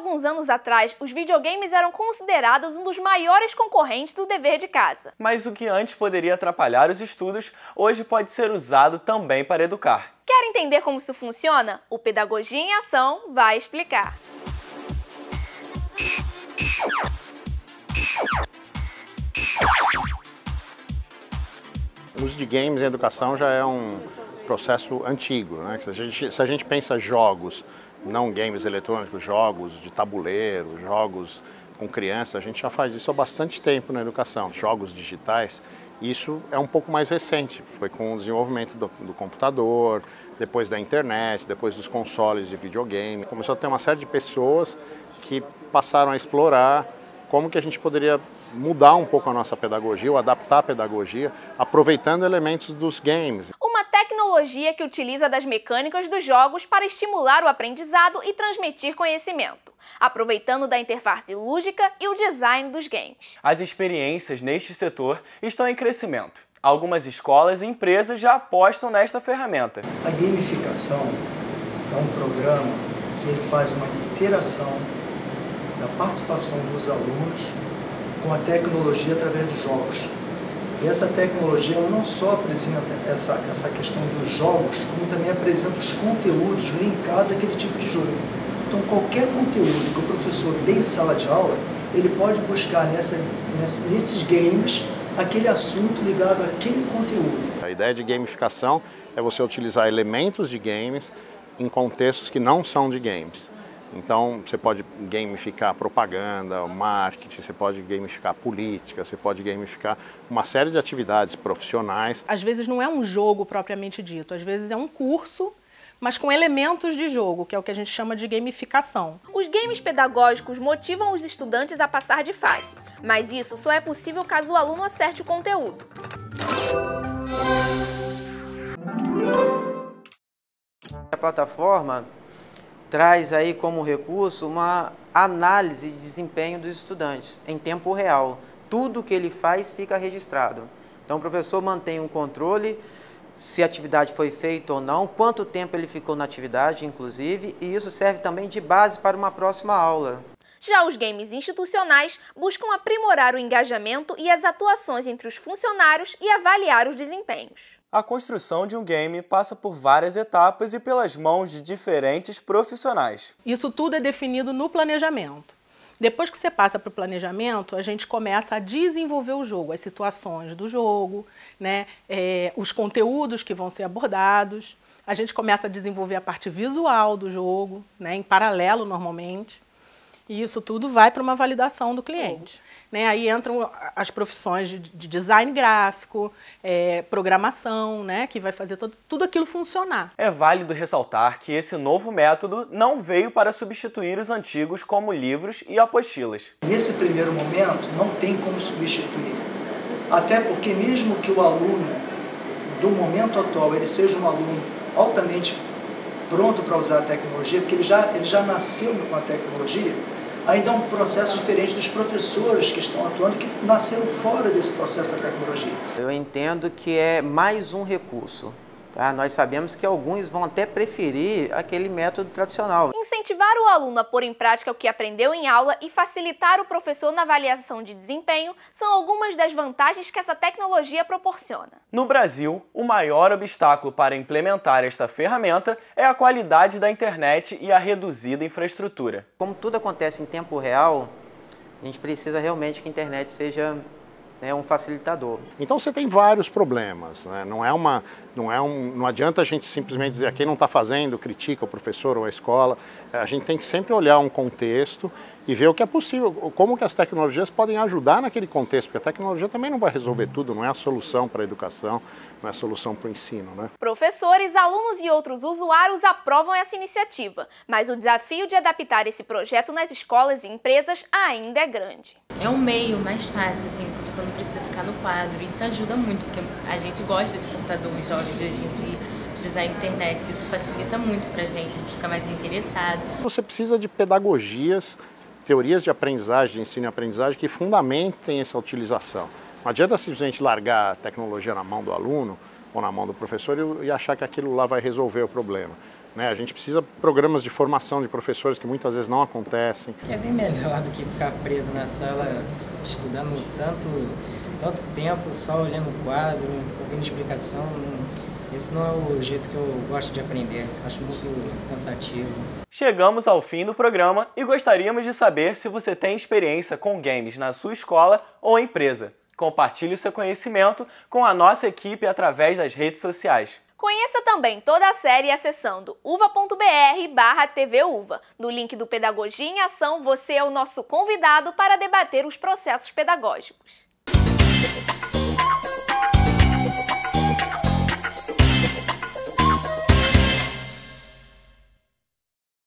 alguns anos atrás, os videogames eram considerados um dos maiores concorrentes do dever de casa. Mas o que antes poderia atrapalhar os estudos, hoje pode ser usado também para educar. Quer entender como isso funciona? O Pedagogia em Ação vai explicar. O uso de games em educação já é um processo antigo, né? Se a gente pensa jogos, não games eletrônicos, jogos de tabuleiro, jogos com criança, a gente já faz isso há bastante tempo na educação. Jogos digitais, isso é um pouco mais recente, foi com o desenvolvimento do computador, depois da internet, depois dos consoles de videogame. Começou a ter uma série de pessoas que passaram a explorar como que a gente poderia mudar um pouco a nossa pedagogia, ou adaptar a pedagogia, aproveitando elementos dos games. Uma tecnologia que utiliza das mecânicas dos jogos para estimular o aprendizado e transmitir conhecimento, aproveitando da interface lúdica e o design dos games. As experiências neste setor estão em crescimento. Algumas escolas e empresas já apostam nesta ferramenta. A gamificação é um programa que ele faz uma interação da participação dos alunos com a tecnologia através dos jogos. E essa tecnologia ela não só apresenta essa questão dos jogos, como também apresenta os conteúdos linkados àquele tipo de jogo. Então qualquer conteúdo que o professor dê em sala de aula, ele pode buscar nesses games aquele assunto ligado àquele conteúdo. A ideia de gamificação é você utilizar elementos de games em contextos que não são de games. Então, você pode gamificar propaganda, marketing, você pode gamificar política, você pode gamificar uma série de atividades profissionais. Às vezes não é um jogo propriamente dito, às vezes é um curso, mas com elementos de jogo, que é o que a gente chama de gamificação. Os games pedagógicos motivam os estudantes a passar de fase, mas isso só é possível caso o aluno acerte o conteúdo. A plataforma traz aí como recurso uma análise de desempenho dos estudantes em tempo real. Tudo que ele faz fica registrado. Então o professor mantém um controle se a atividade foi feita ou não, quanto tempo ele ficou na atividade, inclusive, e isso serve também de base para uma próxima aula. Já os games institucionais buscam aprimorar o engajamento e as atuações entre os funcionários e avaliar os desempenhos. A construção de um game passa por várias etapas e pelas mãos de diferentes profissionais. Isso tudo é definido no planejamento. Depois que você passa para o planejamento, a gente começa a desenvolver o jogo, as situações do jogo, né? Os conteúdos que vão ser abordados. A gente começa a desenvolver a parte visual do jogo, né? Em paralelo normalmente. E isso tudo vai para uma validação do cliente. Né? Aí entram as profissões de design gráfico, programação, né? Que vai fazer tudo aquilo funcionar. É válido ressaltar que esse novo método não veio para substituir os antigos como livros e apostilas. Nesse primeiro momento não tem como substituir. Até porque mesmo que o aluno do momento atual ele seja um aluno altamente pronto para usar a tecnologia, porque ele já nasceu com a tecnologia, ainda é um processo diferente dos professores que estão atuando, que nasceram fora desse processo da tecnologia. Eu entendo que é mais um recurso. Tá? Nós sabemos que alguns vão até preferir aquele método tradicional. Incentivar o aluno a pôr em prática o que aprendeu em aula e facilitar o professor na avaliação de desempenho são algumas das vantagens que essa tecnologia proporciona. No Brasil, o maior obstáculo para implementar esta ferramenta é a qualidade da internet e a reduzida infraestrutura. Como tudo acontece em tempo real, a gente precisa realmente que a internet seja um facilitador. Então você tem vários problemas, né? Não adianta a gente simplesmente dizer quem não está fazendo, critica o professor ou a escola. A gente tem que sempre olhar um contexto e ver o que é possível, como que as tecnologias podem ajudar naquele contexto, porque a tecnologia também não vai resolver tudo, não é a solução para a educação, não é a solução para o ensino, né? Professores, alunos e outros usuários aprovam essa iniciativa, mas o desafio de adaptar esse projeto nas escolas e empresas ainda é grande. É um meio mais fácil, assim, o professor não precisa ficar no quadro, isso ajuda muito, porque a gente gosta de computador, os jovens de hoje em dia, de usar a internet, isso facilita muito pra gente, a gente fica mais interessado. Você precisa de pedagogias, teorias de aprendizagem, de ensino e aprendizagem que fundamentem essa utilização. Não adianta simplesmente largar a tecnologia na mão do aluno ou na mão do professor e achar que aquilo lá vai resolver o problema. né? A gente precisa de programas de formação de professores que muitas vezes não acontecem. Que é bem melhor do que ficar preso na sala estudando tanto tempo, só olhando o quadro, ouvindo explicação. Esse não é o jeito que eu gosto de aprender, acho muito cansativo. Chegamos ao fim do programa e gostaríamos de saber se você tem experiência com games na sua escola ou empresa. Compartilhe o seu conhecimento com a nossa equipe através das redes sociais. Conheça também toda a série acessando uva.br/TVUva. No link do Pedagogia em Ação, você é o nosso convidado para debater os processos pedagógicos.